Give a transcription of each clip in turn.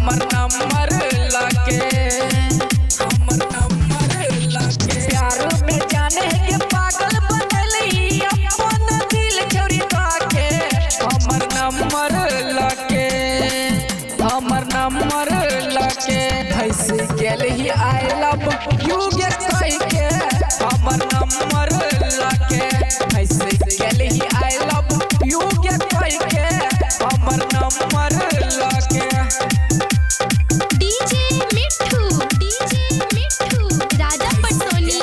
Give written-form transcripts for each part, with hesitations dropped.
हमर नंबर लाके प्यार में जाने के पागल बनली अपन दिल छोड़ी के हमर नंबर लाके फैसे गेलही आई लव यू गे कह के हमर नंबर लाके फैसे गेलही आई लव यू गे कह के हमर नंबर लाके। डीजे मिठू राजा पटसोनी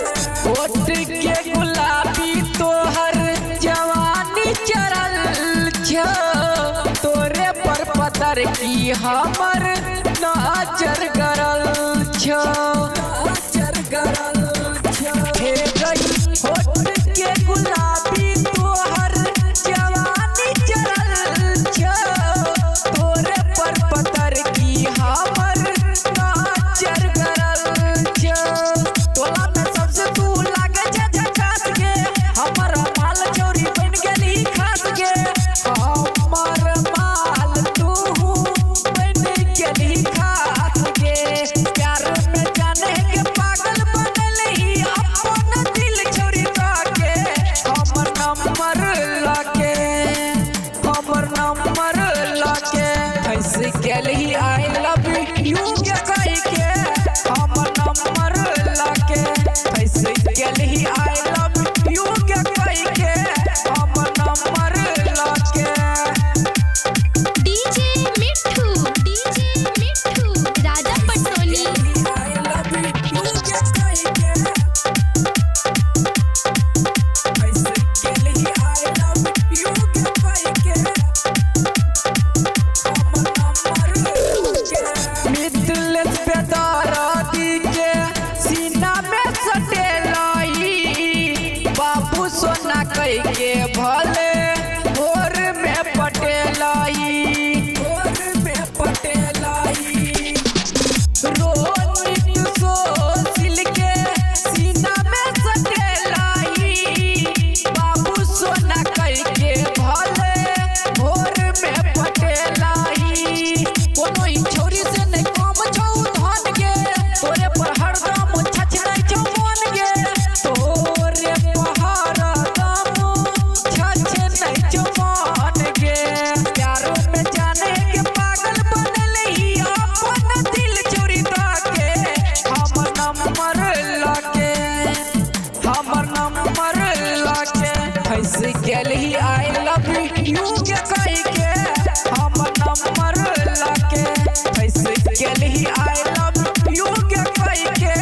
के गुलाबी तोहर जवानी चरल छो तोरे पर पतर की हमर नजर गरल छो हे गई होठ के गुलाबी तोहर जवानी चरल छो तोरे पर पतर की हमर नजर गरल छो तोला में सबसे तू लागे झकास के हमर माल चोरी बन गेली खास के हमर माल तू बन गेली खास के प्यार में जाने के पागल बनली अपन दिल छोड़ी के हमर नंबर लाके फैसे गेली आई लव यू के कह के हमर नंबर लाके फैसे गेली आई लव यू के कह के हमर नंबर लाके। डीजे मिठू राजा पटसोनी मिथिलेश बेदर्दी के सीना में सटेलाई बाबू सोना कह के भले भोर में पटेलाई रोनित सोसिल के सीना में सटेलाई बाबू सोना कह के भले भोर में पटेलाई कोनो ही छोरी से नहीं कम छौ धन के तोरे पर हरदम छछ नहीं छौ मन के तोरे पर हरदम छछ नहीं छौ मन के प्यार में जाने के पागल बनली अपन दिल चोरी के हमर नंबर लाके फैसे गेलही आई लव यू के कह के हमर नंबर लाके फैसे गेलही आई लव यू के कह के